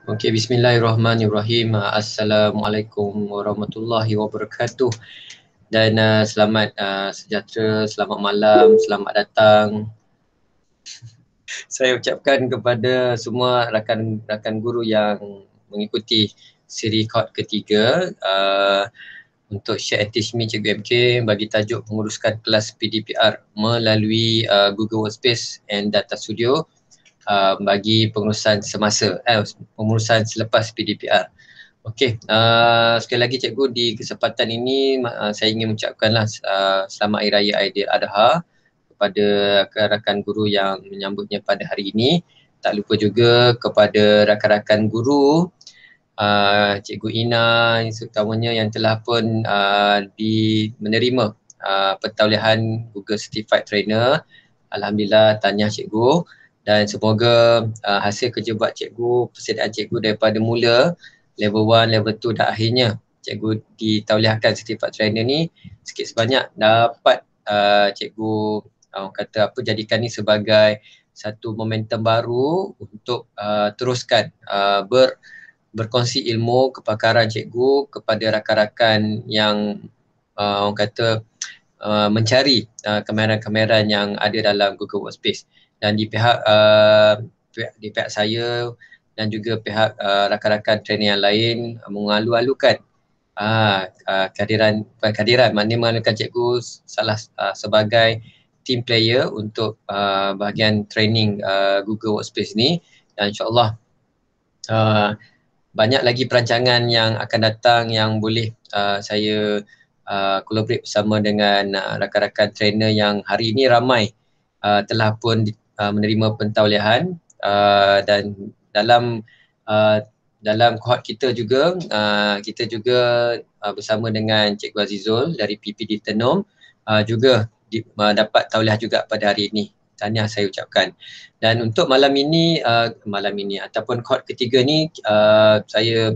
Okey, bismillahirrahmanirrahim. Assalamualaikum warahmatullahi wabarakatuh. Dan selamat sejahtera, selamat malam, selamat datang. Saya ucapkan kepada semua rakan-rakan guru yang mengikuti siri kod ketiga untuk Share and Teach Me Cikgu MK bagi tajuk menguruskan kelas PDPR melalui Google Workspace and Data Studio bagi pengurusan semasa, pengurusan selepas PDPR. Okey, sekali lagi cikgu, di kesempatan ini saya ingin mengucapkanlah selamat Hari Raya Aidiladha kepada rakan-rakan guru yang menyambutnya pada hari ini. Tak lupa juga kepada rakan-rakan guru, Cikgu Ina terutamanya yang telah pun menerima pentaulihan Google Certified Trainer. Alhamdulillah, tahniah cikgu, dan semoga hasil kerja buat cikgu, persediaan cikgu daripada mula level 1, level 2 dan akhirnya cikgu ditauliahkan Certified Trainer ni sikit sebanyak dapat cikgu kata apa, jadikan ni sebagai satu momentum baru untuk teruskan berkongsi ilmu kepakaran cikgu kepada rakan-rakan yang orang kata mencari kemahiran-kemahiran yang ada dalam Google Workspace. Dan di pihak saya dan juga pihak rakan-rakan trainer yang lain mengalu-alukan kehadiran maknanya mengalukan cikgu sebagai team player untuk bahagian training Google Workspace ni. Dan insyaAllah banyak lagi perancangan yang akan datang yang boleh saya collaborate bersama dengan rakan-rakan trainer yang hari ini ramai telah pun menerima pentaulihan, dan dalam kohort kita juga bersama dengan Cikgu Azizul dari PPD Tenom juga dapat tauliah juga pada hari ini. Tahniah saya ucapkan. Dan untuk malam ini ataupun kohort ketiga ni saya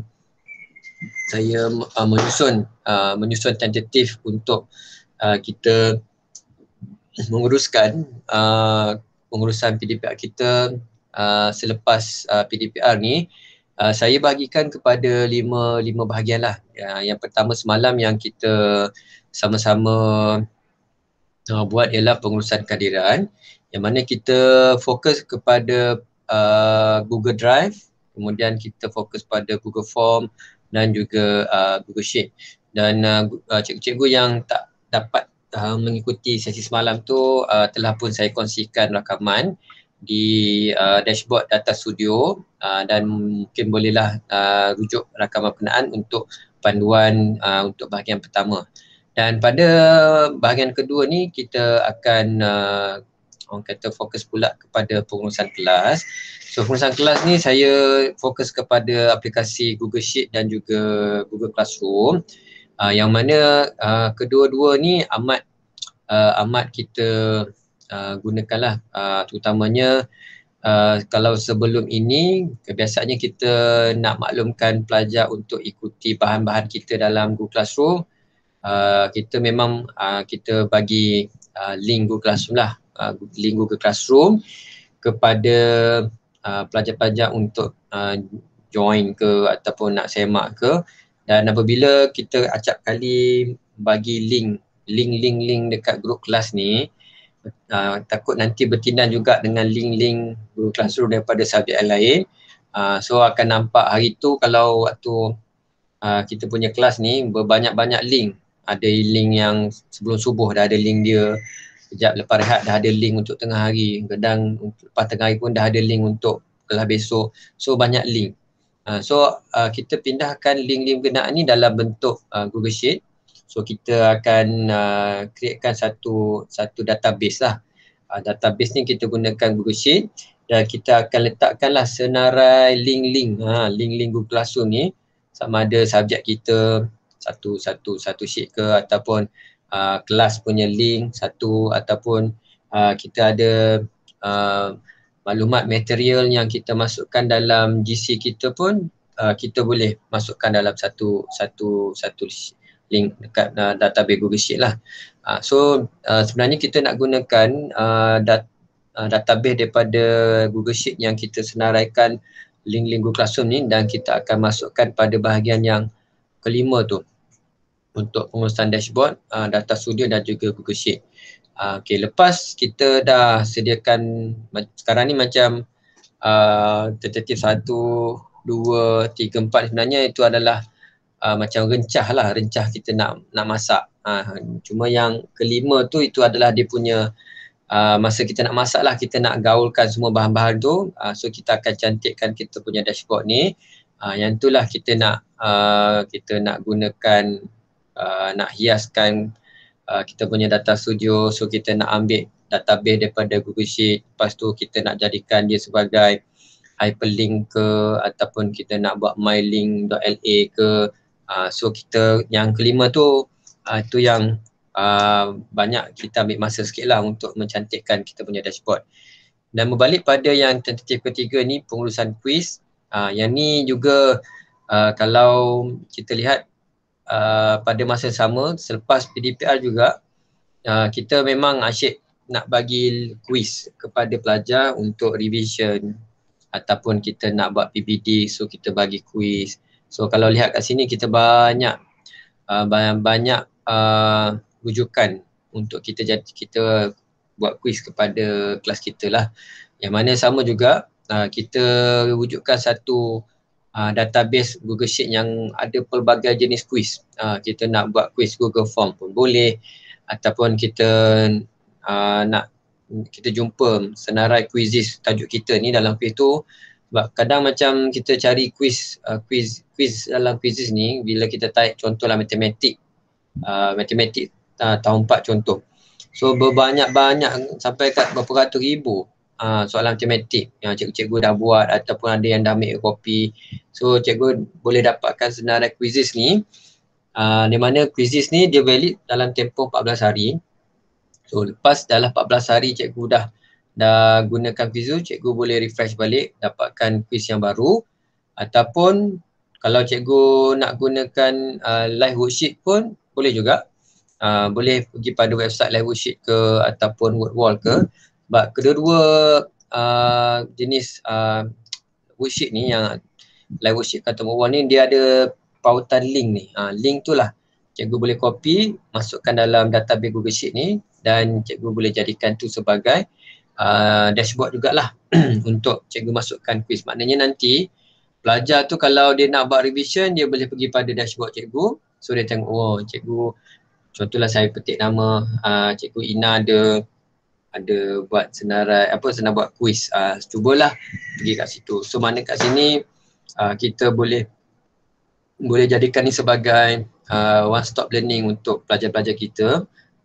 menyusun tentatif untuk kita menguruskan pengurusan PDPR kita selepas PDPR ni. Saya bahagikan kepada lima bahagian lah. Yang pertama semalam yang kita sama-sama buat ialah pengurusan kehadiran, yang mana kita fokus kepada Google Drive, kemudian kita fokus pada Google Form dan juga Google Sheet. Dan cikgu-cikgu yang tak dapat mengikuti sesi semalam tu telah pun saya kongsikan rakaman di dashboard Data Studio, dan mungkin bolehlah rujuk rakaman berkenaan untuk panduan untuk bahagian pertama. Dan pada bahagian kedua ni kita akan orang kata fokus pula kepada pengurusan kelas. So pengurusan kelas ni saya fokus kepada aplikasi Google Sheet dan juga Google Classroom, yang mana kedua-dua ni amat kita gunakanlah, terutamanya kalau sebelum ini kebiasaannya kita nak maklumkan pelajar untuk ikuti bahan-bahan kita dalam Google Classroom. Kita memang kita bagi link Google Classroom lah, link Google Classroom kepada pelajar-pelajar untuk join ke ataupun nak semak ke. Dan apabila kita acap kali bagi link dekat grup kelas ni, takut nanti bertindan juga dengan link Google Classroom daripada subjek yang lain. So akan nampak hari tu kalau waktu kita punya kelas ni berbanyak-banyak link. Ada link yang sebelum subuh dah ada link dia, kejap lepas rehat dah ada link untuk tengah hari, kadang lepas tengah hari pun dah ada link untuk kelas besok. So banyak link. So kita pindahkan link-link berkenaan ni dalam bentuk Google Sheet. So kita akan createkan satu database lah. Database ni kita gunakan Google Sheet, dan kita akan letakkanlah senarai link-link Google Classroom ni, sama ada subjek kita satu sheet ke, ataupun kelas punya link satu, ataupun kita ada maklumat material yang kita masukkan dalam GC kita pun kita boleh masukkan dalam satu link dekat database Google Sheet lah. So sebenarnya kita nak gunakan database daripada Google Sheet yang kita senaraikan link-link Google Classroom ni, dan kita akan masukkan pada bahagian yang kelima tu untuk pengurusan dashboard, data studio dan juga Google Sheet. Okay, lepas kita dah sediakan, sekarang ni macam tentatif 1, 2, 3, 4 sebenarnya itu adalah macam rencah kita nak masak. Cuma yang kelima tu itu adalah dia punya masa kita nak masak lah, kita nak gaulkan semua bahan-bahan tu. So kita akan cantikkan kita punya dashboard ni. Yang itulah kita nak gunakan, nak hiaskan kita punya data studio. So kita nak ambil database daripada Google Sheet, lepas tu kita nak jadikan dia sebagai hyperlink ke, ataupun kita nak buat mylink.la ke. So kita yang kelima tu itu yang banyak kita ambil masa sikit lah untuk mencantikkan kita punya dashboard. Dan berbalik pada yang tentatif ketiga ni, pengurusan quiz. Yang ni juga kalau kita lihat pada masa sama selepas PDPR juga, kita memang asyik nak bagi quiz kepada pelajar untuk revision, ataupun kita nak buat PPD, so kita bagi quiz. So kalau lihat kat sini kita banyak rujukan untuk kita buat quiz kepada kelas kita lah. Yang mana sama juga kita wujudkan satu database Google Sheet yang ada pelbagai jenis quiz. Kita nak buat quiz Google Form pun boleh, ataupun kita nak kita jumpa senarai quizzes tajuk kita ni dalam quiz tu. Sebab kadang macam kita cari quiz dalam quizzes ni, bila kita type contohlah matematik tahun 4 contoh. So berbanyak-banyak sampai kat berapa ratus ribu soalan matematik yang cikgu dah buat, ataupun ada yang dah ambil kopi. So cikgu boleh dapatkan senarai quizzes ni, di mana quizzes ni dia valid dalam tempoh 14 hari. So lepas dalam 14 hari cikgu dah gunakan quiz tu, cikgu boleh refresh balik, dapatkan quiz yang baru. Ataupun kalau cikgu nak gunakan live worksheet pun boleh juga. Boleh pergi pada website live worksheet ke, ataupun Wordwall ke. Sebab kedua-dua jenis worksheet ni, yang live worksheet atau Wordwall ni, dia ada pautan link ni. Link tu lah cikgu boleh copy, masukkan dalam database Google Sheet ni, dan cikgu boleh jadikan tu sebagai dashboard jugalah untuk cikgu masukkan quiz. Maknanya nanti pelajar tu kalau dia nak buat revision, dia boleh pergi pada dashboard cikgu. So dia tengok, oh cikgu, contohlah saya petik nama cikgu Ina ada buat senarai senang buat quiz. Cubalah pergi kat situ. So mana kat sini kita boleh jadikan ni sebagai one stop learning untuk pelajar-pelajar kita.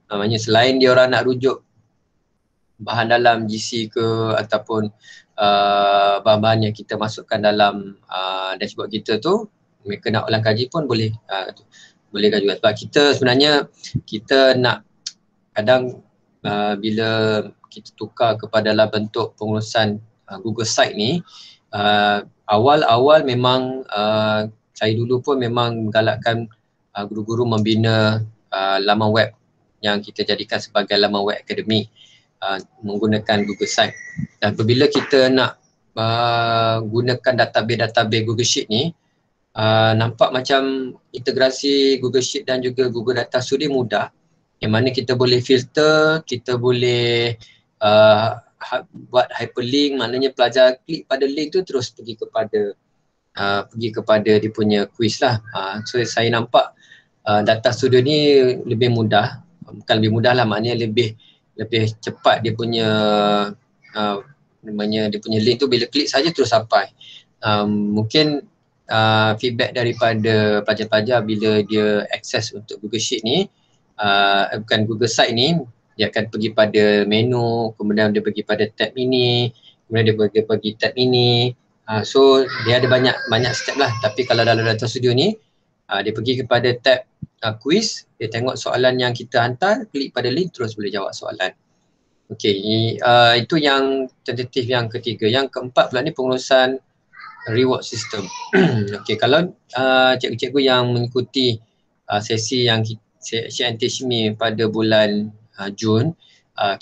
Maksudnya selain dia orang nak rujuk bahan dalam GC ke, ataupun bahan-bahan yang kita masukkan dalam dashboard kita tu, mereka nak ulang kaji pun boleh kan juga. Sebab kita sebenarnya kita nak kadang bila kita tukar kepada dalam bentuk pengurusan Google Site ni, awal-awal memang saya dulu pun memang menggalakkan guru-guru membina laman web yang kita jadikan sebagai laman web akademik menggunakan Google Site. Dan apabila kita nak gunakan database Google Sheet ni, nampak macam integrasi Google Sheet dan juga Google Data Studio mudah, yang mana kita boleh filter, kita boleh buat hyperlink. Maknanya pelajar klik pada link tu terus pergi kepada dia punya quiz lah. So saya nampak Data Studio ni lebih mudah, bukan lebih mudah lah, maknanya lebih cepat dia punya dia punya link tu, bila klik saja terus sampai. Mungkin feedback daripada pelajar-pelajar bila dia akses untuk Google Sheet ni, bukan Google Site ni, dia akan pergi pada menu, kemudian dia pergi pada tab ini, kemudian dia pergi tab ini. So dia ada banyak step lah. Tapi kalau dalam Data Studio ni, dia pergi kepada tab quiz, dia tengok soalan yang kita hantar, klik pada link, terus boleh jawab soalan. Okey, itu yang tentatif yang ketiga. Yang keempat pula ni pengurusan reward system. Okey, kalau cikgu-cikgu yang mengikuti sesi yang Shantishmi pada bulan Jun,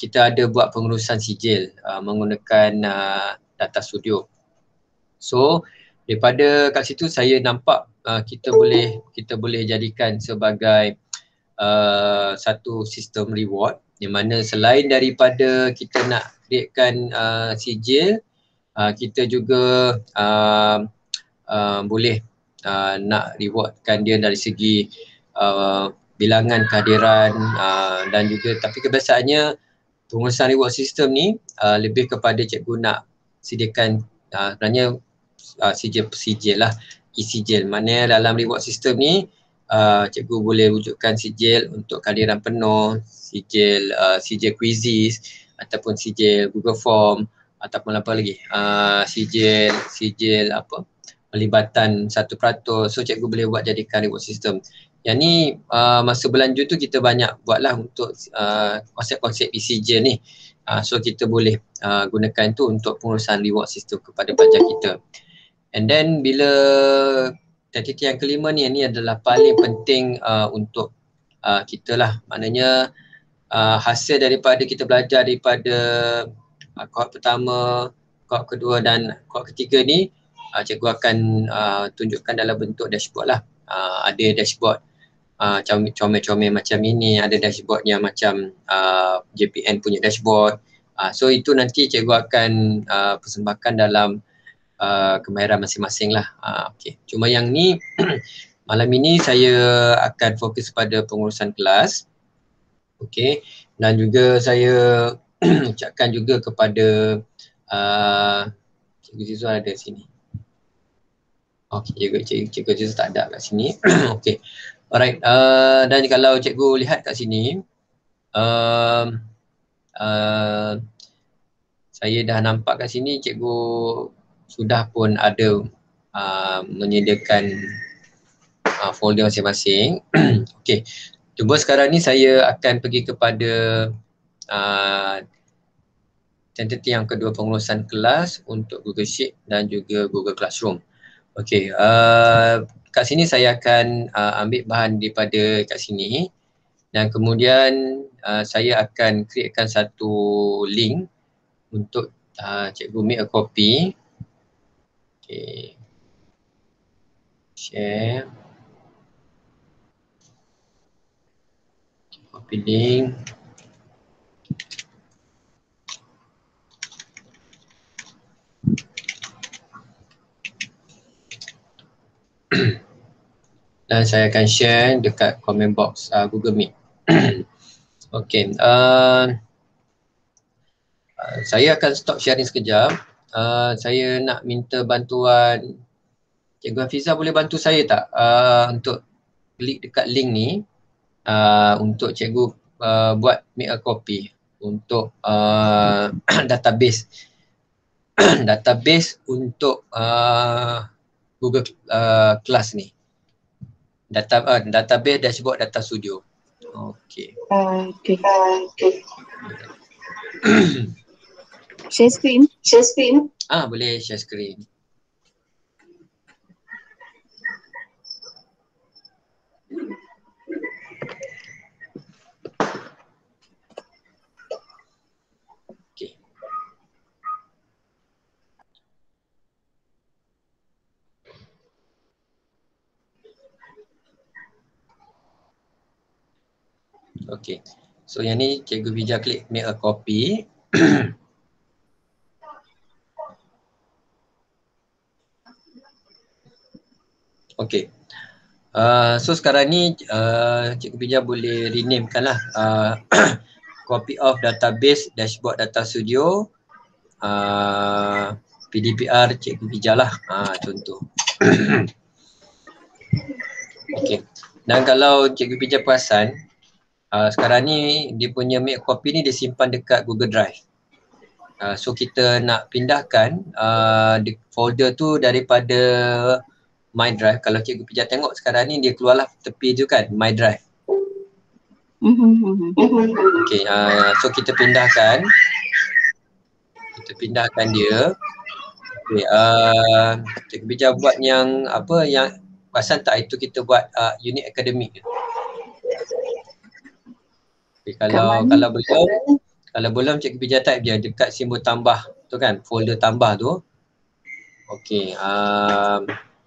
kita ada buat pengurusan sijil menggunakan Data Studio. So daripada kat situ saya nampak kita boleh jadikan sebagai satu sistem reward yang mana selain daripada kita nak createkan sijil, kita juga boleh nak rewardkan dia dari segi bilangan kehadiran dan juga, tapi kebiasaannya pengurusan reward system ni lebih kepada cikgu nak sediakan sebenarnya sijil lah, e-sijil. Maknanya dalam reward system ni cikgu boleh wujudkan sijil untuk kehadiran penuh, sijil quizzes ataupun sijil Google Form ataupun apa lagi, sijil apa, pelibatan 1%. So cikgu boleh buat jadikan reward system. Yang ni masa bulan Jun tu kita banyak buatlah untuk konsep-konsep e-sijil ni. So kita boleh gunakan tu untuk pengurusan reward system kepada pelajar kita. And then bila titik yang kelima ni, ini adalah paling penting untuk kita lah. Maknanya hasil daripada kita belajar daripada kohort pertama, kohort kedua dan kohort ketiga ni, cikgu akan tunjukkan dalam bentuk dashboard lah. Ada dashboard comel-comel macam ini, ada dashboard yang macam JPN punya dashboard. So itu nanti cikgu akan persembahkan dalam kemahiran masing-masing lah. Okay. Cuma yang ni malam ini saya akan fokus pada pengurusan kelas. Okay. Dan juga saya ucapkan juga kepada Cikgu Zizwan ada sini. Okay, Cikgu Zizwan tak ada kat sini. Okay. Alright. Dan kalau cikgu lihat kat sini, saya dah nampak kat sini cikgu sudah pun ada menyediakan folder masing-masing. Okey. Cuba sekarang ni saya akan pergi kepada tentatif yang kedua, pengurusan kelas untuk Google Sheet dan juga Google Classroom. Okey. Kat sini saya akan ambil bahan daripada kat sini dan kemudian saya akan createkan satu link untuk cikgu make a copy. Okay. Share. Copy link. Dan saya akan share dekat comment box Google Meet. Okay. Saya akan stop sharing sekejap. Saya nak minta bantuan Cikgu Hafiza, boleh bantu saya tak untuk klik dekat link ni untuk cikgu buat make a copy untuk database database untuk Google Class ni. Database dashboard data studio. Okey. Okay. Share screen. Boleh share screen. Okey. Okey. So yang ni cikgu Bija klik make a copy. Okey. So sekarang ni Cikgu Bija boleh renamekan lah copy of database dashboard data studio PDPR Cikgu Bija lah contoh. Okey. Dan kalau Cikgu Bija perasan sekarang ni dia punya make copy ni dia simpan dekat Google Drive. So kita nak pindahkan folder tu daripada My Drive. Kalau Cikgu Bija tengok sekarang ni dia keluarlah tepi tu kan, My Drive. Okay, so kita pindahkan dia. Okay, Cikgu Bija buat yang apa, yang perasan tak itu kita buat unit akademik. Okay, kalau belum Cikgu Bija type dia dekat simbol tambah tu kan, folder tambah tu. Okey,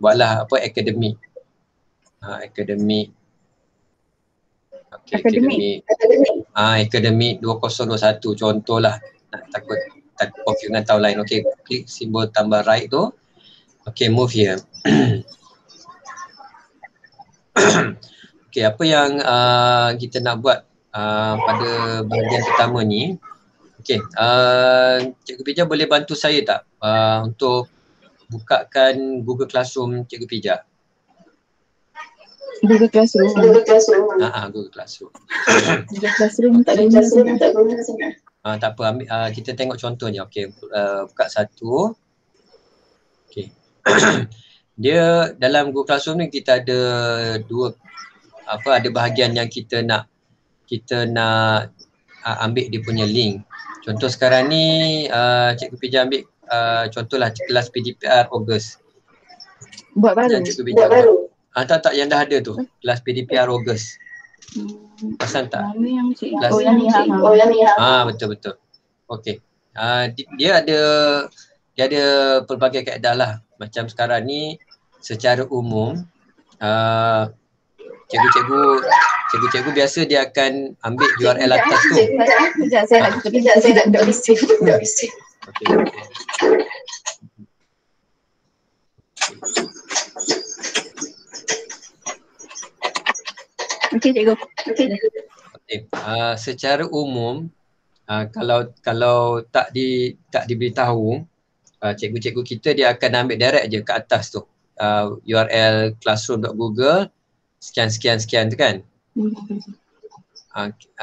buatlah apa akademik. Akademik. Okey, Akademik. akademik 2021 contohlah. Takut confuse dengan tahun lain. Okey, klik simbol tambah right tu. Okey, move here. Okey, apa yang kita nak buat pada bahagian pertama ni. Okey, Cikgu Pija boleh bantu saya tak untuk bukakan Google Classroom Cikgu Pija? Google Classroom. Google Classroom. Google Classroom tak guna sangat. Tak apa, ambil, kita tengok contohnya. Okey, buka satu. Okey. Dia dalam Google Classroom ni kita ada ada bahagian yang kita nak ambil dia punya link. Contoh sekarang ni Cikgu Pija ambil contohlah kelas PDPR Ogos. Buat baru. Cikgu Pija buat. Tak yang dah ada tu. Kelas PDPR Ogos. Pasal tak? Mana yang Kelas yang ni. Betul. Okey. Dia ada pelbagai kaedah lah. Macam sekarang ni secara umum cikgu-cikgu biasa dia akan ambil URL atas tu. Sekejap, saya nak kita tidak bising. Okey, cikgu. Okey. Secara umum kalau tak diberitahu, cikgu-cikgu kita dia akan ambil direct je ke atas tu. URL classroom.google sekian tu kan.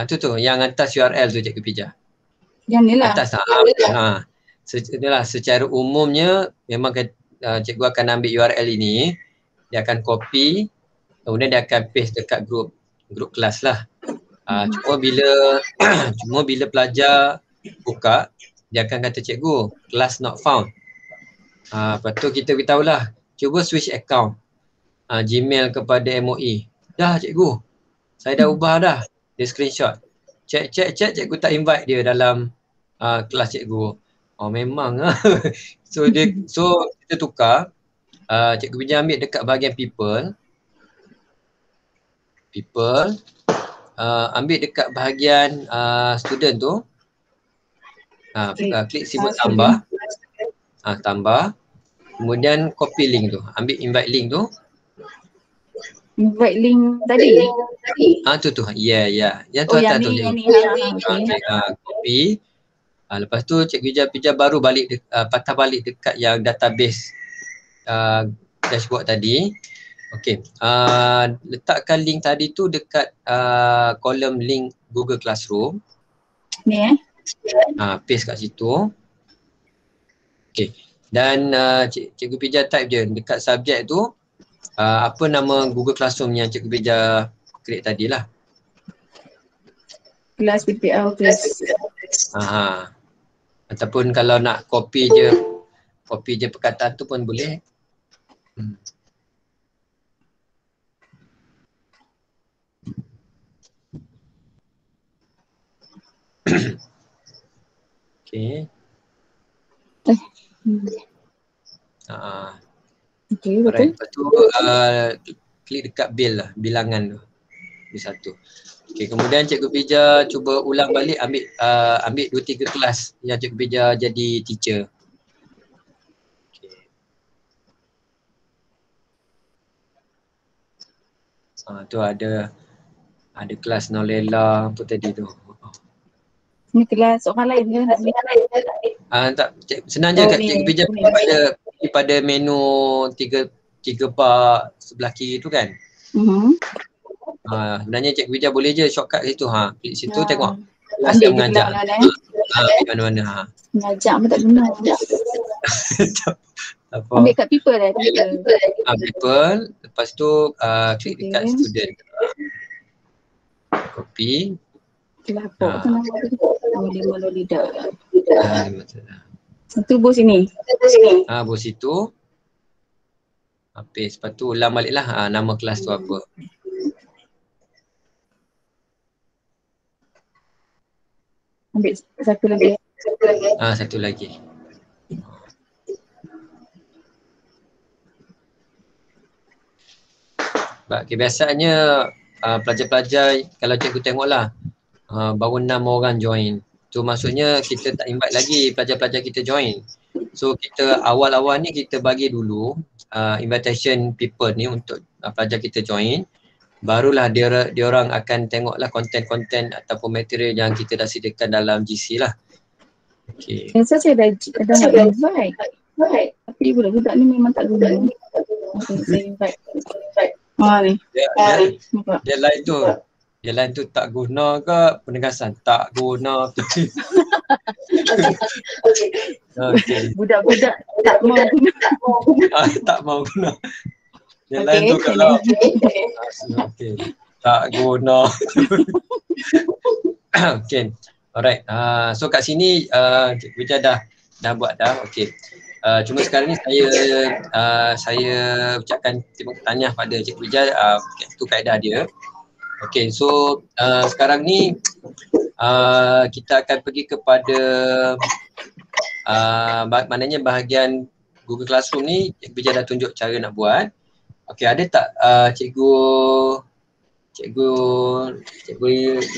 Tu yang atas URL tu Cikgu Pija. Yang ni lah. Atas secara umumnya memang cikgu akan ambil URL ini, dia akan copy, kemudian dia akan paste dekat grup kelas lah. Cuma bila pelajar buka, dia akan kata cikgu, class not found. Lepas tu kita beritahulah, cuba switch account Gmail kepada MOE. Dah cikgu, saya dah ubah dah. Dia screenshot. Check cikgu tak invite dia dalam kelas cikgu. Memang So kita tukar. Cikgu Pija ambil dekat bahagian people. Ambil dekat bahagian student tu. Klik simbol tambah. Tambah. Kemudian copy link tu. Ambil invite link tu. Invite link tadi? Tu. Ya. Yang tu atas tu. Copy. Lepas tu Cikgu Pija baru patah balik dekat yang database dashboard tadi. Okey. Letakkan link tadi tu dekat kolom link Google Classroom. Ni Paste kat situ. Okey. Dan Cikgu Pija type je dekat subjek tu apa nama Google Classroom yang Cikgu Pija create tadi lah. Kelas PPL kelas. Ataupun kalau nak copy je perkataan tu pun boleh. Okey. Okey, betul. Lepas tu klik dekat bilangan tu. B1. Okey, kemudian Cikgu Pija cuba ulang balik ambil 2-3 kelas yang Cikgu Pija jadi teacher. Tu ada kelas Nolela apa tadi tu. Ni kelas orang lain ke nak Tak, senang je kat Cikgu Pija pada menu 3 bar sebelah kiri tu kan. Sebenarnya Cikgu Pija boleh je shortcut situ. Klik situ tengok kelas yang mengajar. Mana-mana. Mengajar pun tak guna. Ambil kat people lah. People. Lepas tu klik dekat student. Copy. Kelapa tu nama tu. Lolida. Satu bos sini. Bos situ. Paste. Lepas tu ulang balik lah nama kelas tu apa. Ambil satu lagi. Satu lagi. Okay, biasanya pelajar-pelajar kalau cikgu tengoklah baru 6 orang join. So maksudnya kita tak invite lagi pelajar-pelajar kita join. So kita awal-awal ni kita bagi dulu invitation people ni untuk pelajar kita join. Barulah dia orang akan tengoklah konten-konten ataupun material yang kita dah sediakan dalam GC lah. Okay. Biasa saya dah invite. Tapi budak-budak ni memang tak guna. Okay, saya invite. Ni. Dia lain tu. Dia lain tu tak guna ke penegasan? Tak guna. Okay. Budak-budak tak mau guna. Tak mau guna. Dia lain tu kalau okay. Tak guna. Okay. Alright. So kat sini Cikgu Wijah dah buat dah. Okay. Cuma sekarang ni saya ucapkan terima kasih pada Cikgu Wijah, itu kaedah dia. Okay, so sekarang ni kita akan pergi kepada maknanya bahagian Google Classroom ni. Cikgu Wijah dah tunjuk cara nak buat. Okay, ada tak cikgu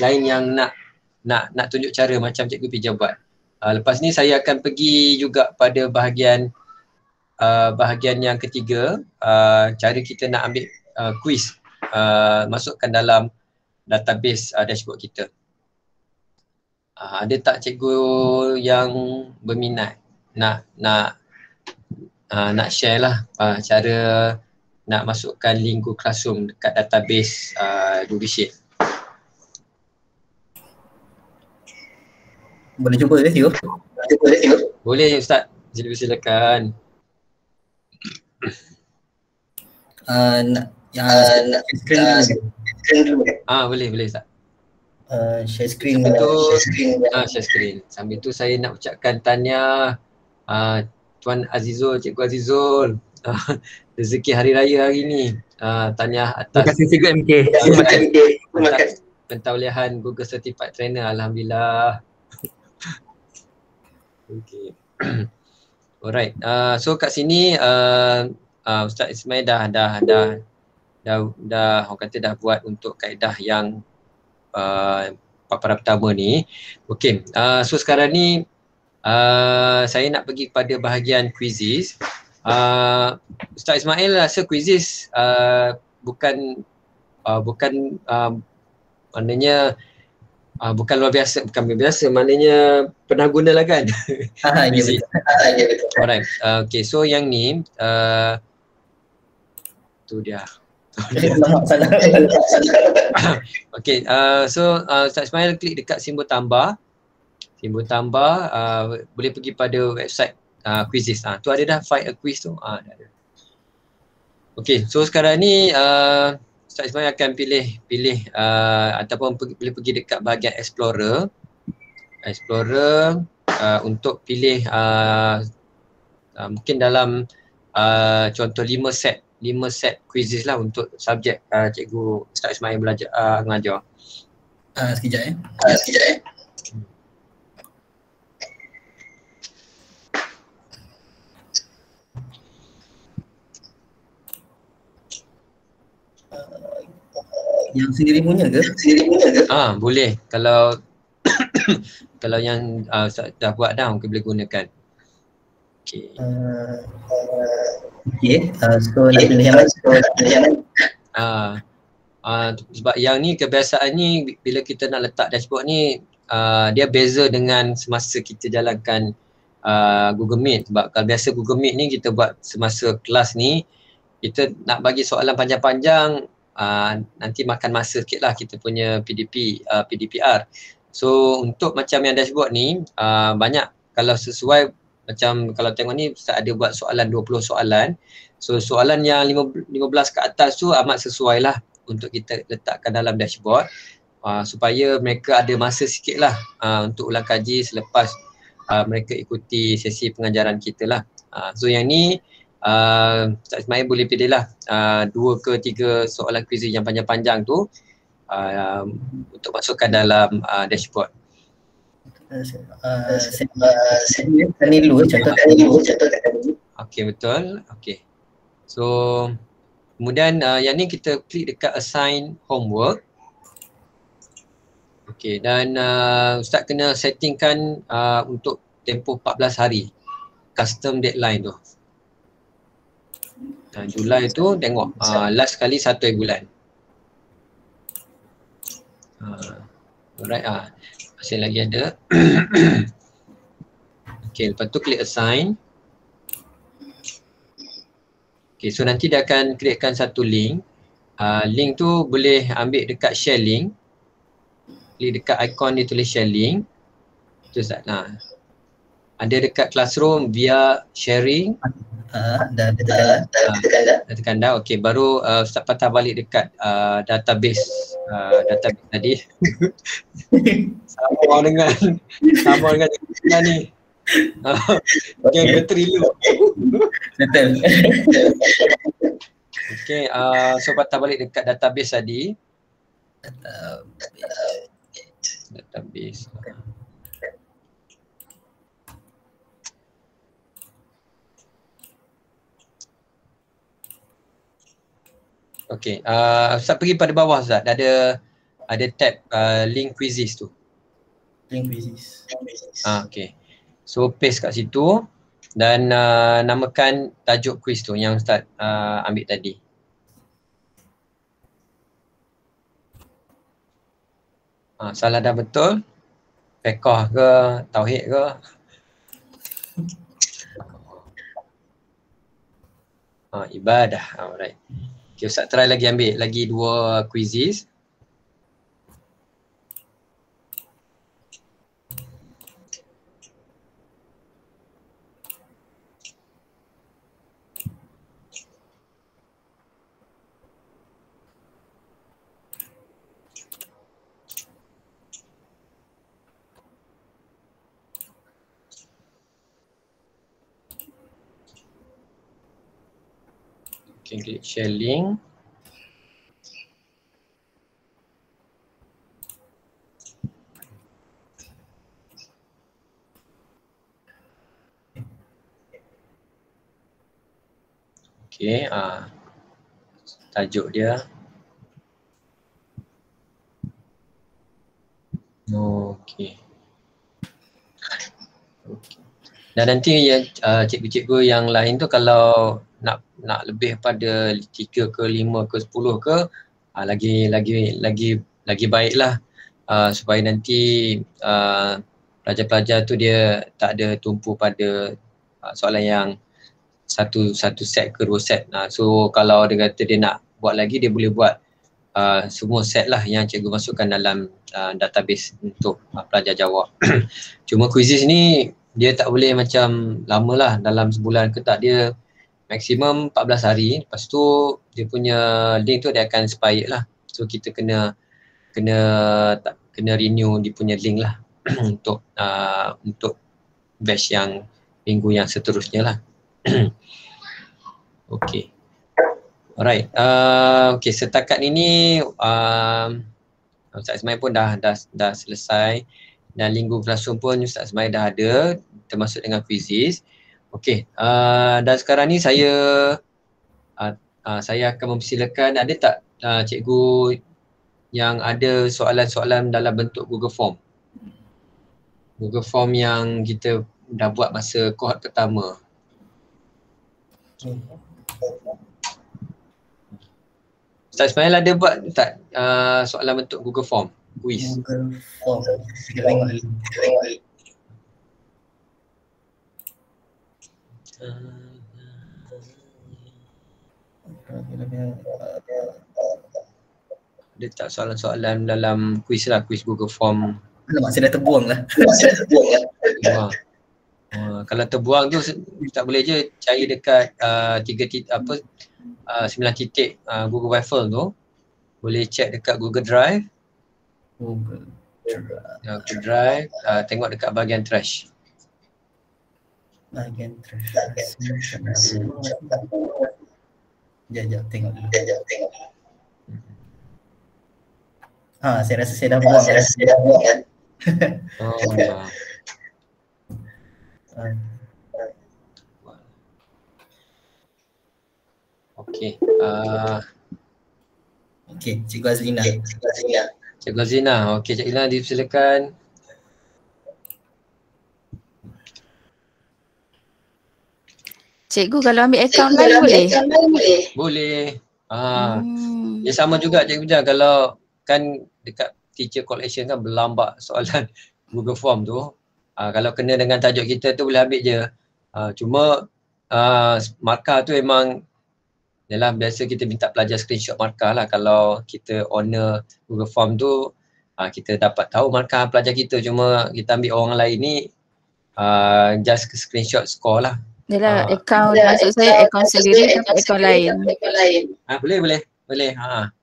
lain yang nak tunjuk cara macam Cikgu Wijah buat? Lepas ni saya akan pergi juga pada bahagian yang ketiga, cara kita nak ambil quiz, masukkan dalam database dashboard kita. Ada tak cikgu yang berminat nak share lah cara nak masukkan link Google Classroom dekat database Google Sheet? Boleh cuba ke Tio? Boleh Ustaz, silakan. Screen dulu. Boleh Ustaz. Share screen. Share screen. Sambil tu saya nak ucapkan tahniah Tuan Azizul, Cikgu Azizul. Rezeki hari raya hari ni. Tahniah atas. Terima kasih Cikgu MK. Pentauliahan Google Certified Trainer, alhamdulillah. Okay. Alright. So kat sini Ustaz Ismail dah orang kata dah buat untuk kaedah yang paparan pertama ni. Okay. So sekarang ni saya nak pergi kepada bahagian quizzes. Ustaz Ismail rasa quizzes bukan maknanya bukan luar biasa, maknanya pernah guna lah kan? Ya betul. Alright. Okay, so yang ni tu dia. Okay, so Ustaz Ismail klik dekat simbol tambah. Boleh pergi pada website quizzes. Tu ada dah find a quiz tu. Dah ada. Okay, so sekarang ni Ustaz Ismail akan pilih ataupun boleh pergi dekat bahagian Explorer untuk pilih mungkin dalam contoh 5 set quizzes lah untuk subjek Cikgu Ustaz Ismail mengajar. Sekejap ya. Yang sendiri punya ke? Boleh. Kalau kalau yang Ustaz dah buat dah mungkin boleh gunakan. Okay. So nak pilih yang mana? Sebab yang ni kebiasaan ni bila kita nak letak dashboard ni dia beza dengan semasa kita jalankan Google Meet. Sebab kalau biasa Google Meet ni kita buat semasa kelas ni, kita nak bagi soalan panjang-panjang, nanti makan masa sikit lah kita punya PDPR. So untuk macam yang dashboard ni banyak, kalau sesuai macam kalau tengok ni Ustaz ada buat soalan 20 soalan. So soalan yang 15 ke atas tu amat sesuai lah untuk kita letakkan dalam dashboard supaya mereka ada masa sikit lah untuk ulang kaji selepas mereka ikuti sesi pengajaran kita lah. So yang ni Ustaz Ismail boleh pilih lah 2 ke 3 soalan quiz yang panjang-panjang tu untuk masukkan dalam dashboard. Ni dulu contoh. Okay, betul. Okay. So Kemudian yang ni kita klik dekat assign homework. Okey, dan Ustaz kena settingkan untuk tempoh 14 hari. Custom deadline tu. Julai tu tengok last kali 1 bulan. Alright, masih lagi ada. Okey, lepas tu klik assign. Okay, so nanti dia akan createkan satu link. Link tu boleh ambil dekat share link. Klik dekat ikon dia tulis share link. Itu Ustaz. Ada dekat classroom via sharing. Dah tekan dah. Dah tekan dah. Okay, baru Ustaz patah balik dekat database. Database tadi. sama dengan ni. Okay, bateri low. Settle. Okay, so patah balik dekat database tadi. Database. Okay, Ustaz pergi pada bawah Ustaz. Ada tab link quizzes tu. Link quizzes. Okay. So paste kat situ dan namakan tajuk quiz tu yang Ustaz ambil tadi. Salah dah betul. Fiqh ke, tauhid ke? Ibadah. Alright. Okay, Ustaz try lagi ambil lagi 2 quizzes. Okay, klik share link. Okay, tajuk dia. Okay. Dan nanti yang cikgu-cikgu yang lain tu kalau nak lebih pada 3 ke 5 ke 10 ke lagi baiklah supaya nanti pelajar-pelajar tu dia tak ada tumpu pada soalan yang satu set ke 2 set. So kalau dia kata dia nak buat lagi, dia boleh buat semua set lah yang cikgu masukkan dalam database untuk pelajar jawab. Cuma quizzes ni dia tak boleh macam lama lah, dalam sebulan ke tak, dia maksimum 14 hari. Lepas tu dia punya link tu dia akan expired lah. So kita kena renew dia punya link lah untuk batch yang minggu yang seterusnya lah. Okay. Alright. Okay, setakat ini Ustaz Ismail pun dah selesai dan link Google Classroom pun Ustaz Ismail dah ada termasuk dengan quizzes. Okay, dan sekarang ni saya akan mempersilakan, ada tak cikgu yang ada soalan-soalan dalam bentuk Google Form? Google Form yang kita dah buat masa kohort pertama. Ustaz Ismail ada buat tak soalan bentuk Google Form? Quiz. Google Form. Tengok dulu. Ada tak soalan-soalan dalam quiz lah, quiz Google Form? Alamak, saya dah terbuang lah. Kalau terbuang tu tak boleh je cari dekat 9 titik Google Waffle tu. Boleh check dekat Google Drive. Google Drive, tengok dekat bahagian trash. Bahagian trash. Sekejap, tengok dulu. Saya rasa saya dah buang kan. Okey. Okey, Cikgu Azlina. Cikgu Azlina. Okey, Cikgu Azlina dipersilakan. Cikgu kalau ambil akaun lain boleh? Boleh. Ya sama juga Cikgu Jan, kalau kan dekat teacher collection kan berlambak soalan Google Form tu. Kalau kena dengan tajuk kita tu boleh ambil je. Cuma markah tu memang yalah, biasa kita minta pelajar screenshot markah lah. Kalau kita owner Google Form tu, kita dapat tahu markah pelajar kita. Cuma kita ambil orang lain ni just screenshot score lah. Yalah, akaun maksud saya akaun sendiri atau akaun lain? Boleh.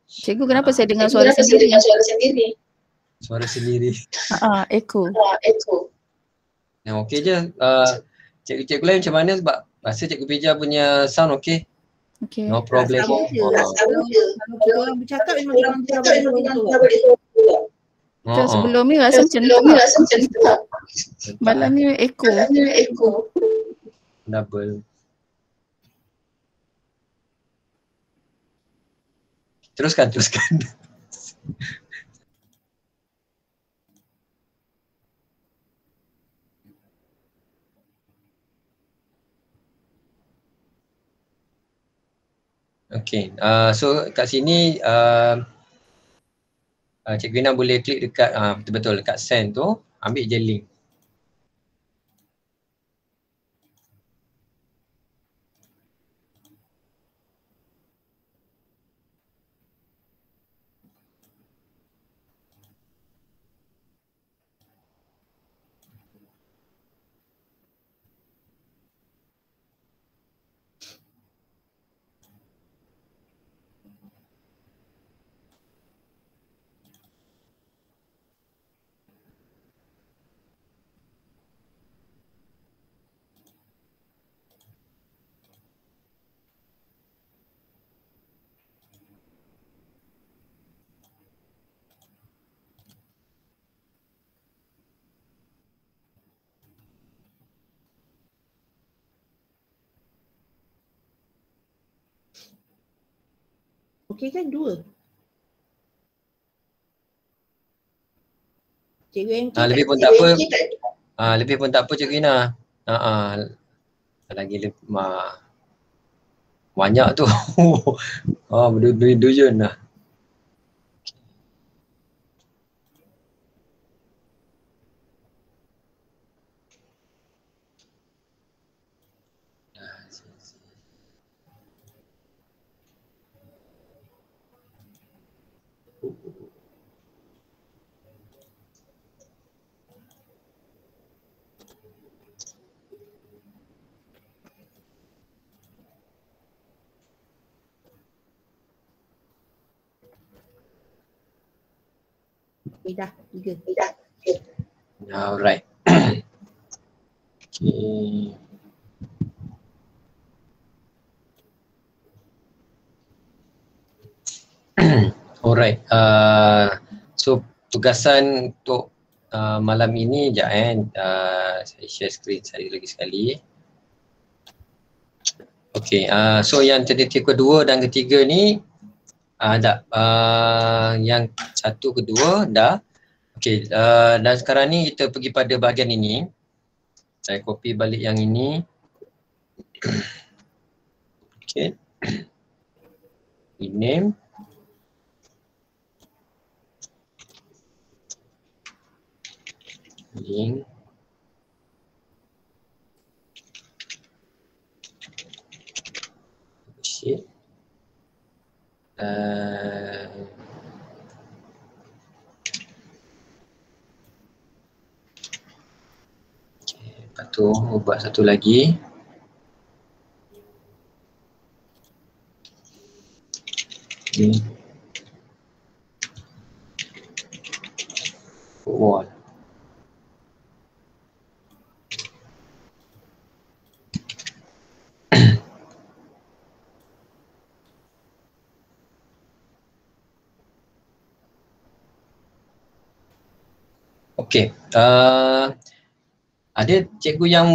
Cikgu, kenapa saya dengar suara sendiri? Suara sendiri. Echo. Okey je. Cikgu-cikgu lain macam mana, sebab rasa Cikgu Pija punya sound okey. Okay. No problem. Kalau kita orang bercakap memang kita orang boleh Kita sebelum ni rasa macam tu. Malam ni echo. Double. Teruskan. Okay, so kat sini Cikgu Ina boleh klik dekat betul-betul dekat send tu, ambil je link. Okey kan 2. Cikgu MK Lebih pun tak apa. Lebih pun tak apa Cikgu Ina. Lagi banyak tu. Berduyun lah. dah 3. Alright. Okay. Alright. So tugasan untuk malam ini sekejap saya share screen saya lagi sekali. Okay, so yang tentatif kedua dan ketiga ni yang satu kedua dah. Okay, dan sekarang ni kita pergi pada bahagian ini. Saya copy balik yang ini. Okay. Rename. Link. Shit. Lepas tu buat satu lagi. Ni. Wall. Okey. Ada cikgu yang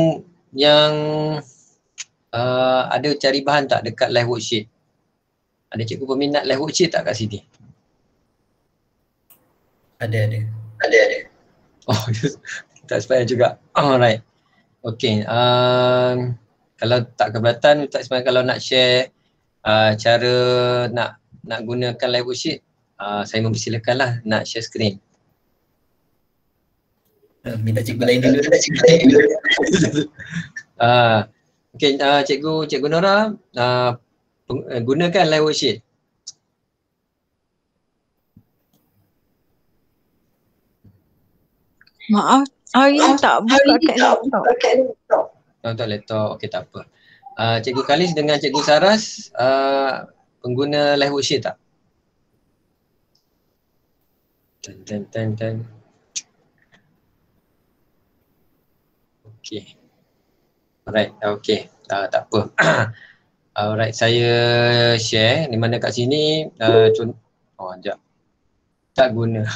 ada cari bahan tak dekat live worksheet? Ada cikgu peminat live worksheet tak kat sini? Ada. Oh, tak sempat juga. Alright. Okay. Kalau tak keberatan, tak sempat kalau nak share cara nak gunakan live worksheet, saya mempersilakanlah nak share screen. Minta cikgu lain dulu. Okay, Cikgu Nora, gunakan live worksheet. Maaf, hari ni tak buka kat laptop. Untuk laptop, okey tak apa. Cikgu Khalis dengan Cikgu Saras pengguna live worksheet tak? Ten. Okey. Alright, okey. Tak apa. Alright, saya share di mana kat sini sekejap. Tak guna.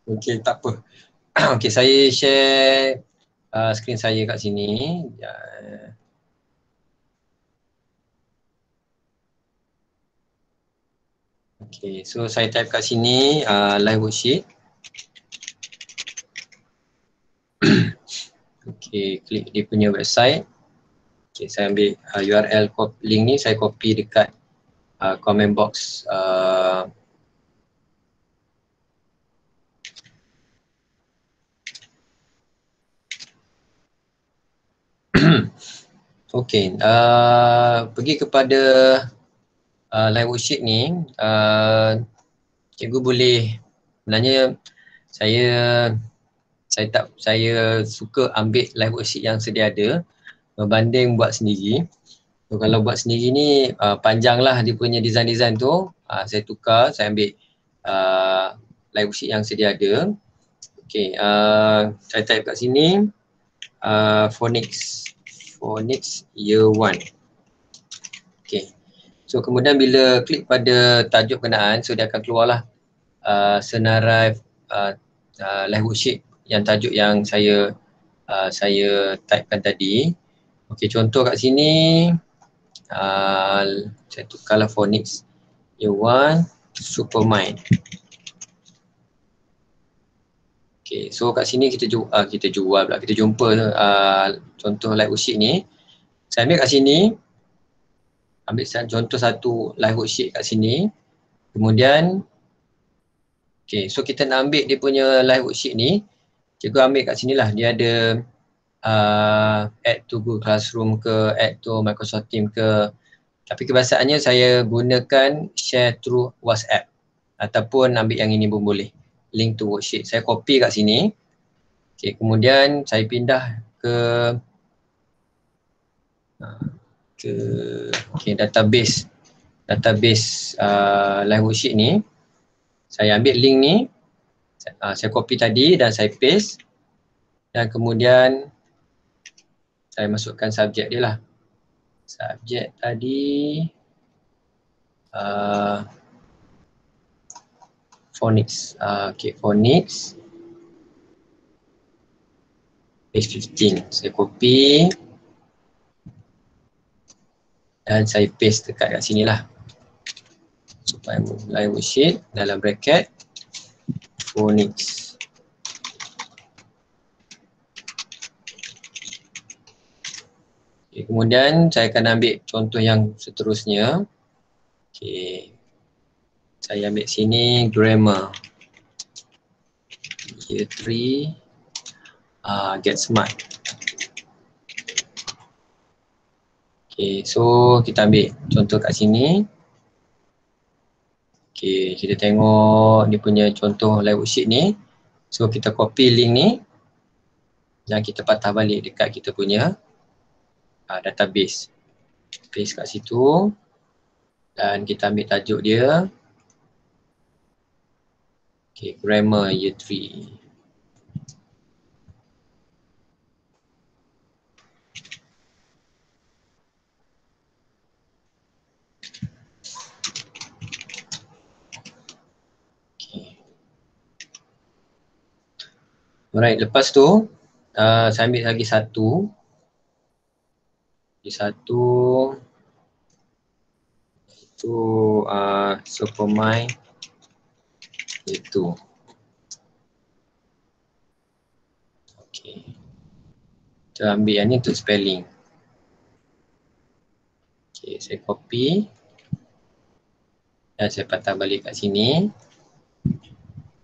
Okey, tak apa. Okey, saya share skrin saya kat sini. Okey, so saya type kat sini live worksheet. Okey, klik dia punya website. Okey, saya ambil URL link ni, saya copy dekat comment box Okey, pergi kepada live worksheet ni, cikgu boleh, sebenarnya saya suka ambil live worksheet yang sedia ada berbanding buat sendiri. So, kalau buat sendiri ni panjanglah dia punya design tu. Saya tukar, saya ambil live worksheet yang sedia ada. Okey, saya type kat sini phonics year 1. Okay. So kemudian bila klik pada tajuk kenaan, so dia akan keluarlah senarai live worksheet yang tajuk yang saya typekan tadi. Okay, contoh kat sini saya tukarlah phonics year 1 Supermind. Okay, so kat sini kita jumpa contoh live worksheet ni. Saya ambil kat sini, ambil contoh satu live worksheet kat sini. Kemudian, okay, so kita nak ambil dia punya live worksheet ni, cikgu ambil kat sini lah. Dia ada add to Google Classroom ke, add to Microsoft Teams ke. Tapi kebiasaannya saya gunakan share through WhatsApp ataupun ambil yang ini pun boleh. Link to worksheet. Saya copy kat sini. Okay, kemudian saya pindah ke database live worksheet ni. Saya ambil link ni, saya copy tadi dan saya paste, dan kemudian saya masukkan subjek dia lah. Subjek tadi phonics. Okay, phonics page 15. Saya copy dan saya paste dekat sini lah. Supaya live worksheet dalam bracket phonics. Okay, kemudian saya akan ambil contoh yang seterusnya. Okay. Saya ambil sini grammar. Year 3 get smart. Okay, so kita ambil contoh kat sini. Okay, kita tengok dia punya contoh live worksheet ni. So kita copy link ni dan kita patah balik dekat kita punya database. Paste kat situ dan kita ambil tajuk dia. Okay, grammar year 3. Alright, lepas tu saya ambil lagi satu. tu Supermind itu. Okay. Kita ambil yang ni untuk spelling. Okay, saya copy. Dan saya patah balik kat sini.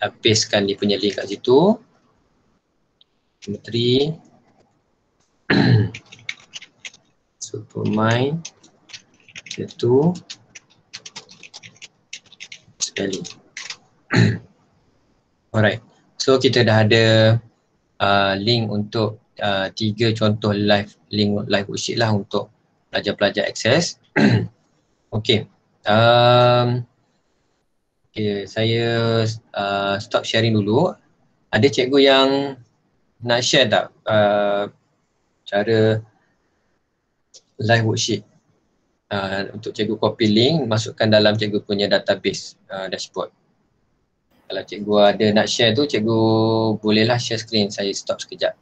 Pastekan dia punya link kat situ. Geometry. Supermind. Itu. Spelling. Alright. So kita dah ada link untuk 3 contoh live worksheet lah untuk pelajar-pelajar akses. Okay. Okay, saya stop sharing dulu. Ada cikgu yang nak share tak cara live worksheet? Untuk cikgu copy link, masukkan dalam cikgu punya database dashboard. Kalau cikgu ada nak share tu, cikgu bolehlah share screen. Saya stop sekejap.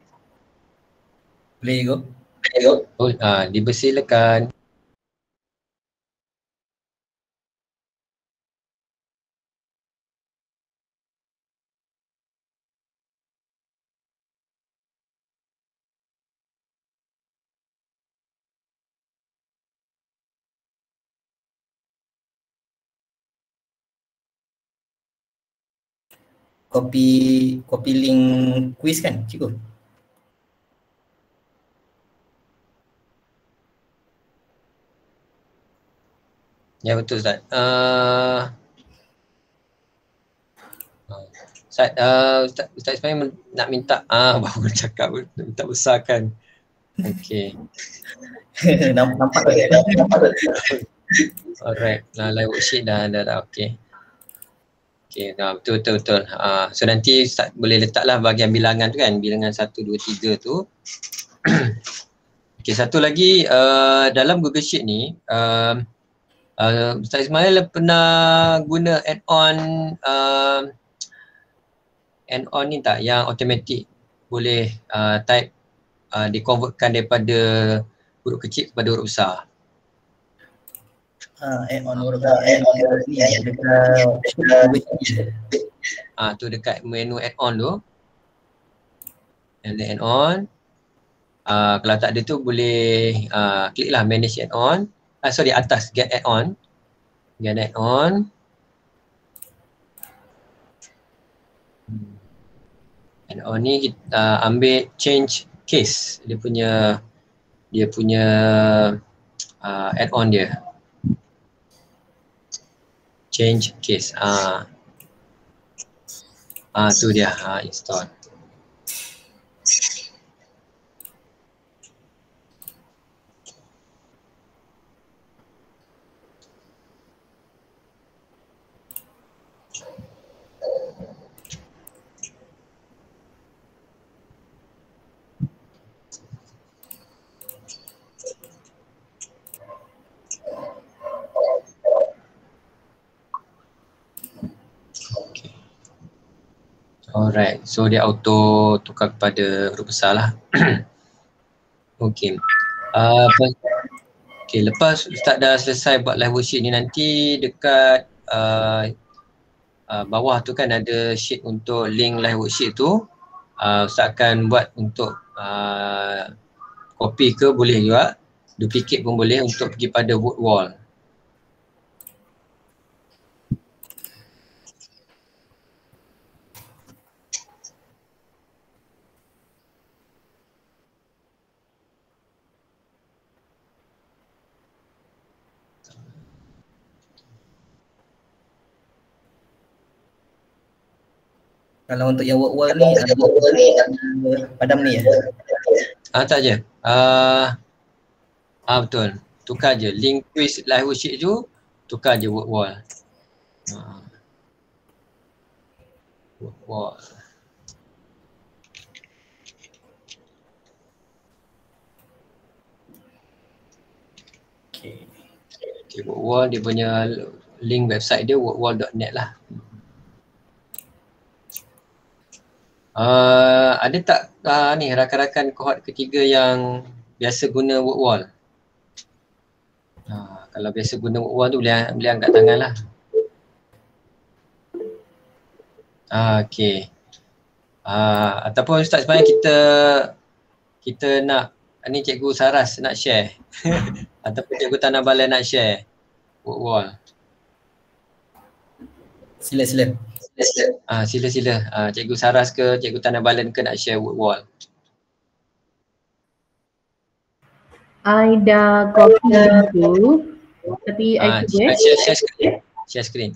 Boleh go? Oh, dipersilakan. Copy link quiz kan cikgu? Ya betul Ustaz. Ustaz Ismail nak minta baru bercakap, minta besarkan. Okey. nampak. Alright. Live worksheet dah okey. Okey, betul. So nanti Ustaz boleh letaklah bahagian bilangan tu kan, bilangan 1 2 3 tu. Okey, satu lagi dalam Google Sheet ni Ustaz Ismail pernah guna add-on ni tak yang automatic boleh type dikonvertkan daripada huruf kecil kepada huruf besar. Add-on huruf ni Tu dekat menu add-on tu. Add-on. Kalau tak ada tu boleh kliklah manage add-on. Atas get add-on. Get add-on. Add-on ni kita ambil change case. Dia punya add-on dia. Change case. Tu dia install. Alright, so dia auto tukar kepada huruf besar lah. Okay. Okay, lepas Ustaz dah selesai buat live worksheet ni, nanti dekat bawah tu kan ada sheet untuk link live worksheet tu. Ustaz akan buat untuk copy ke boleh juga, duplicate pun boleh untuk pergi pada word wall. Kalau untuk yang word wall ni padam ni ya? Tak je. Betul. Tukar je link quiz live worksheet tu, tukar je word wall. Word wall. Okay, word wall dia punya link website dia wordwall.net lah. Ada tak ni rakan-rakan kohort ketiga yang biasa guna word wall? Kalau biasa guna word wall tu boleh angkat tangan lah. Okey. Ataupun Ustaz sebenarnya kita nak ni Cikgu Saras nak share ataupun Cikgu Tanah Balai nak share word wall. Sila. Sila. Cikgu Saras ke Cikgu Tanah Balai ke nak share word wall. I dah copy dulu. Tapi I cuba share screen.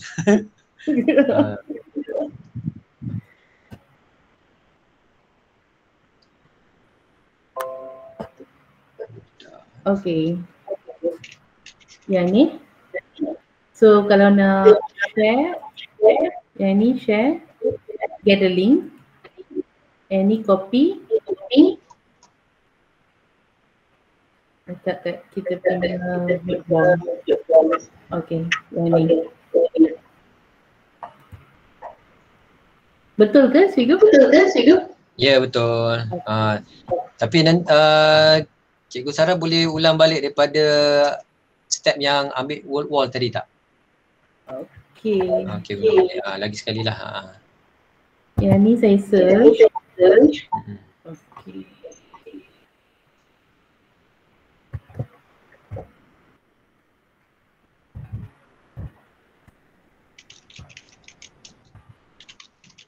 Okay. Yang ni. So kalau nak share, yang ni share, get a link. Yang ni copy. Letak kat kita punya word. Okay, yang ni. Betul ke Cikgu? Ya, betul. Tapi Cikgu Sarah boleh ulang balik daripada step yang ambil word wall tadi tak? Okay. Okay, boleh. Lagi sekali lah. Yang ni saya search. Okay.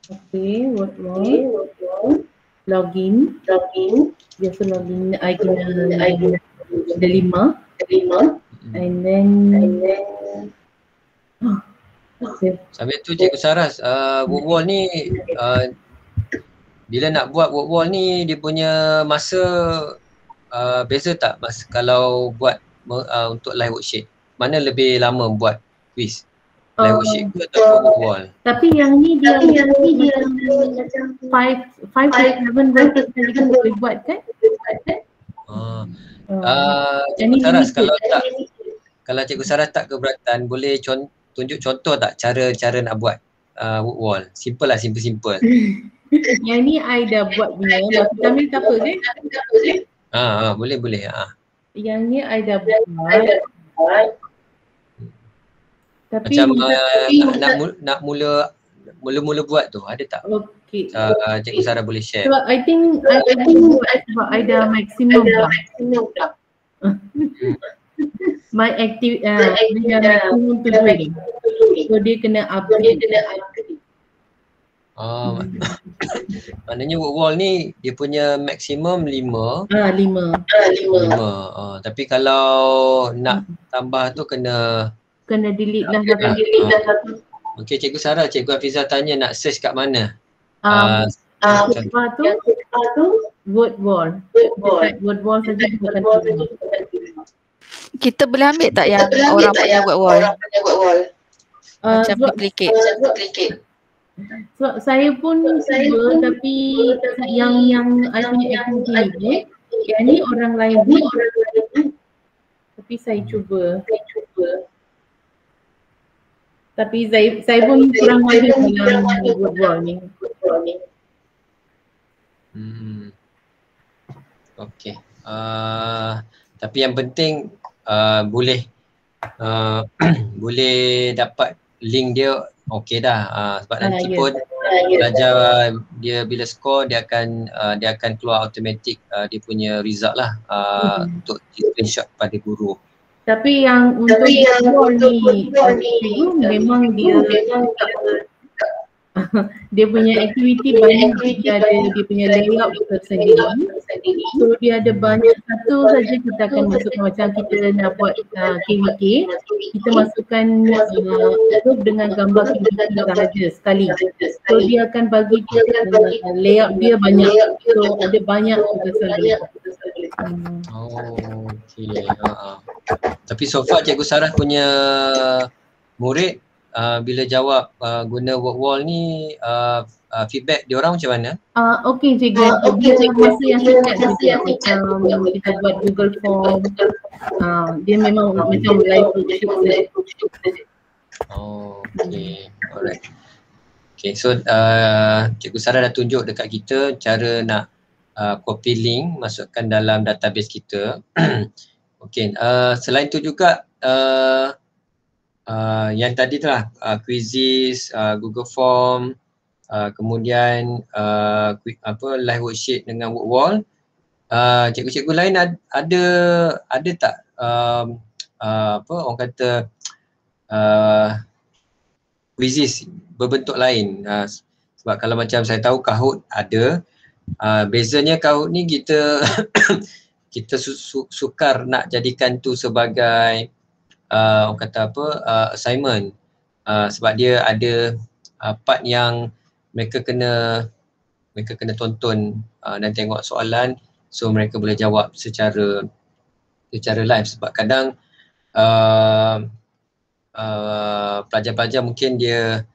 Okay, word wall. Login. Biasa login I guna ada 5. And then okay. Sambil tu Cikgu Saras, word wall ni bila nak buat word wall ni dia punya masa beza tak kalau buat untuk live worksheet? Mana lebih lama buat quiz? Live worksheet ke ataupun word wall? Tapi yang ni dia macam 5 to 7 worksheet kita boleh buat kan? Cikgu Saras kalau Cikgu Saras tak keberatan boleh tunjuk contoh tak cara nak buat word wall? Simple lah, simple. Yang ni I dah buat punya, masa kami tak apa kan? Boleh. Yang ni I dah buat. Tapi macam nak mula buat tu ada tak? Okay. Cikgu Sarah boleh share. So I think sebab I dah maksimum dah. My active dia maksimum tu dua. So dia kena upgrade. Maknanya word wall ni dia punya maksimum 5. 5. Tapi kalau nak tambah tu kena delete lah. Okey, Cikgu Sarah, Cikgu Hafizah tanya nak search kat mana? Contoh tu word wall. Word wall saja kita akan tengok. Kita boleh ambil tak yang orang punya word wall? Macam duplicate. So, saya pun cuba tapi yang I punya activity ni, yang ni orang lain buat. Tapi saya cuba. Tapi saya pun kurang mahir dalam word wall ni. Okey. Tapi yang penting boleh dapat link dia okey dah. Sebab nanti pun pelajar dia bila score dia akan keluar automatic dia punya result lah untuk di screenshot pada guru. Tapi yang untuk word wall ni memang dia punya aktiviti banyak, dia ada dia punya layout tersendiri. So dia ada banyak, satu saja kita akan masukkan macam kita nak buat KVK, kita masukkan dengan gambar KVK sahaja sekali. So dia akan bagi layout dia banyak, so ada banyak tugasan dia. Okey. Tapi so far Cikgu Sarah punya murid bila jawab guna word wall ni feedback diorang macam mana? Okey Cikgu, masa yang singkat saja macam kita buat Google Form, dia memang macam live worksheet saja. Okey, alright. Okay, so Cikgu Sarah dah tunjuk dekat kita cara nak copy link, masukkan dalam database kita. Okey, selain tu juga yang tadi tu lah, quizzes, Google Form, kemudian live worksheet dengan work wall. Cikgu-cikgu lain ada tak orang kata quizzes berbentuk lain? Sebab kalau macam saya tahu Kahoot ada, bezanya Kahoot ni kita kita sukar nak jadikan tu sebagai orang kata assignment, sebab dia ada part yang mereka kena tonton dan tengok soalan, so mereka boleh jawab secara live. Sebab kadang pelajar-pelajar mungkin dia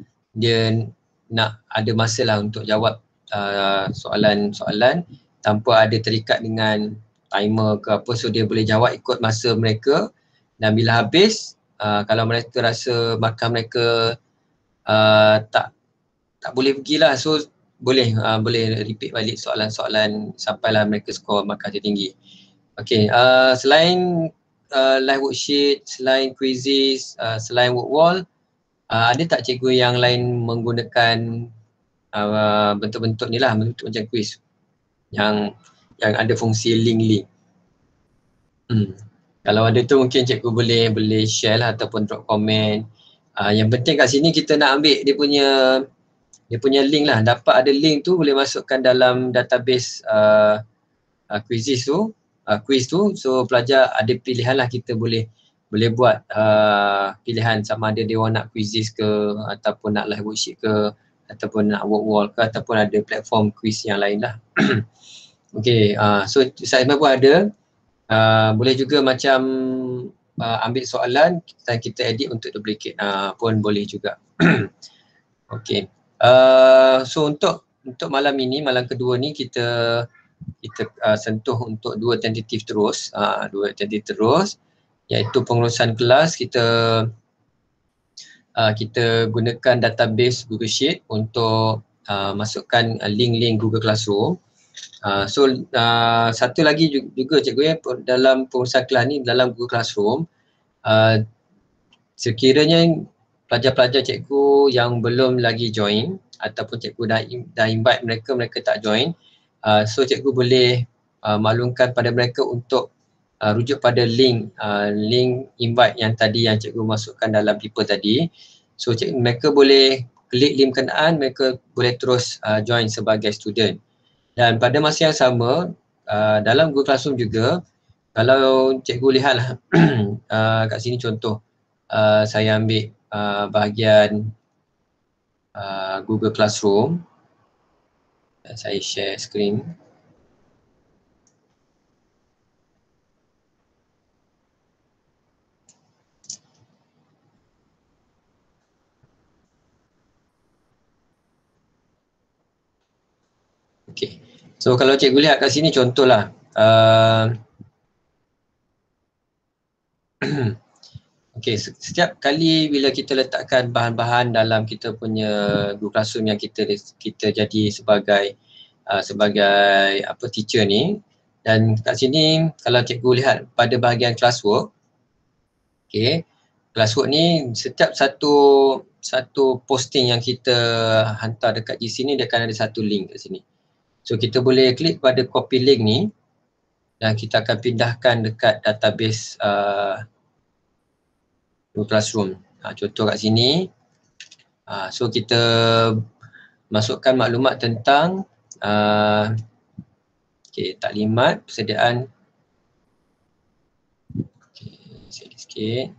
nak ada masa lah untuk jawab soalan-soalan tanpa ada terikat dengan timer ke apa, so dia boleh jawab ikut masa mereka, dan bila habis kalau mereka rasa markah mereka tak boleh pergilah, so boleh repeat balik soalan-soalan sampailah mereka skor markah tertinggi. Okey, selain live worksheet, selain quizzes, selain work wall, ada tak cikgu yang lain menggunakan bentuk-bentuk ni lah, bentuk macam quiz yang ada fungsi link. Kalau ada tu mungkin cikgu boleh share lah ataupun drop komen. Yang penting kat sini kita nak ambil dia punya link lah. Dapat ada link tu boleh masukkan dalam database quiz tu. So pelajar ada pilihan lah, kita boleh buat pilihan sama ada dia orang nak quizzes ke, ataupun nak live worksheet ke, ataupun nak work wall ke, ataupun ada platform quiz yang lain lah. Okay, so assignment pun ada. Boleh juga macam ambil soalan dan kita edit untuk duplicate pun boleh juga. Okay, so untuk malam ini, malam kedua ni kita sentuh untuk dua tentatif terus, iaitu pengurusan kelas. Kita gunakan database Google Sheet untuk masukkan link-link Google Classroom. Satu lagi juga cikgu ya, dalam pengurusan kelas ni dalam Google Classroom, sekiranya pelajar-pelajar cikgu yang belum lagi join ataupun cikgu dah invite mereka tak join, so cikgu boleh maklumkan pada mereka untuk rujuk pada link invite yang tadi yang cikgu masukkan dalam paper tadi. So mereka boleh klik link berkenaan, mereka boleh terus join sebagai student. Dan pada masa yang sama, dalam Google Classroom juga, kalau cikgu lihatlah kat sini contoh, saya ambil bahagian Google Classroom dan saya share screen. Okay. So kalau cikgu lihat kat sini contohlah, okay, setiap kali bila kita letakkan bahan-bahan dalam kita punya Google Classroom yang kita jadi sebagai teacher ni, dan kat sini kalau cikgu lihat pada bahagian classwork, okay, classwork ni setiap satu posting yang kita hantar dekat GC ni, dia akan ada satu link kat sini. So kita boleh klik pada copy link ni dan kita akan pindahkan dekat database Google Classroom. Contoh kat sini, so kita masukkan maklumat tentang taklimat persediaan. Sedikit sikit.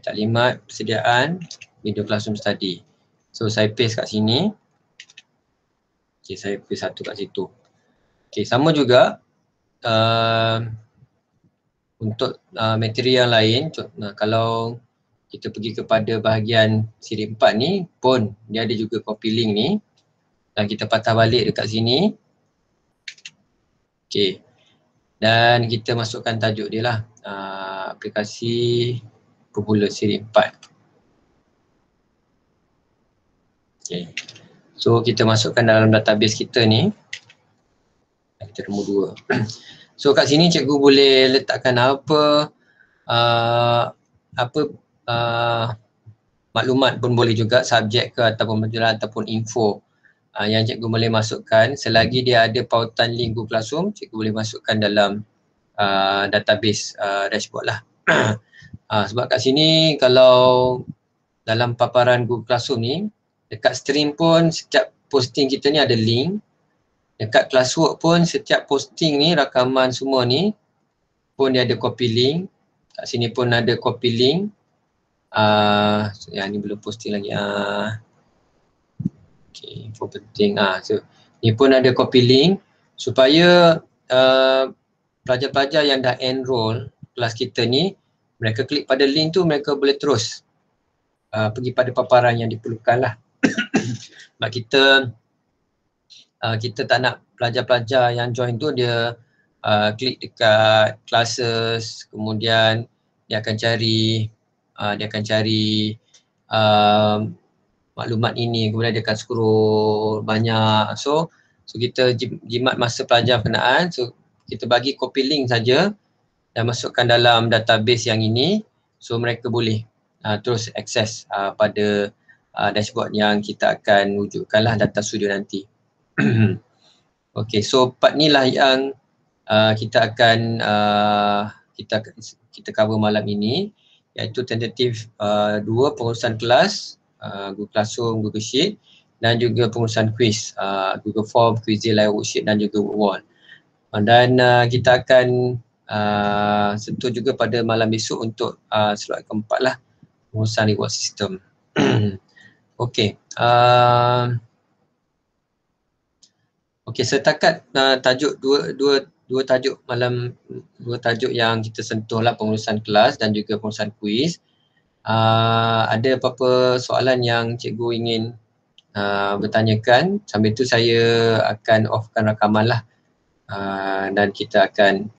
Taklimat persediaan video classroom study. So saya paste kat sini. Saya paste satu kat situ. Sama juga untuk materi yang lain. Kalau kita pergi kepada bahagian siri 4 ni pun dia ada juga copy link ni, dan kita patah balik dekat sini. Dan kita masukkan tajuk dia lah, aplikasi pemula siri 4. So kita masukkan dalam database kita ni. Kita nombor 2. So kat sini cikgu boleh letakkan apa maklumat pun boleh juga, subjek ke ataupun majalah ataupun info yang cikgu boleh masukkan. Selagi dia ada pautan link Google Classroom, cikgu boleh masukkan dalam database dashboard lah. Sebab kat sini kalau dalam paparan Google Classroom ni, dekat stream pun setiap posting kita ni ada link. Dekat classwork pun setiap posting ni, rakaman semua ni pun dia ada copy link. Kat sini pun ada copy link. Yang ni belum posting lagi. Okay, info penting. So ni pun ada copy link supaya pelajar-pelajar yang dah enroll kelas kita ni, mereka klik pada link tu, mereka boleh terus pergi pada paparan yang diperlukan lah. Sebab kita tak nak pelajar-pelajar yang join tu dia klik dekat classes, kemudian dia akan cari maklumat ini, kemudian dia akan scroll banyak. So kita jimat masa pelajar berkenaan. So kita bagi copy link saja dan masukkan dalam database yang ini, so mereka boleh terus akses pada dashboard yang kita akan wujudkanlah data studio nanti. Okay, so part ni lah yang kita akan kita cover malam ini, iaitu tentatif 2 pengurusan kelas, Google Classroom, Google Sheet, dan juga pengurusan quiz, Google Form, Quizizz, Live Worksheet dan juga Wall. Dan kita akan sentuh juga pada malam besok untuk slot keempat lah, pengurusan reward system. Okay. Okay, setakat tajuk dua tajuk malam, dua tajuk yang kita sentuh lah, pengurusan kelas dan juga pengurusan kuis. Ada apa-apa soalan yang cikgu ingin bertanyakan? Sambil tu saya akan offkan rakaman lah, dan kita akan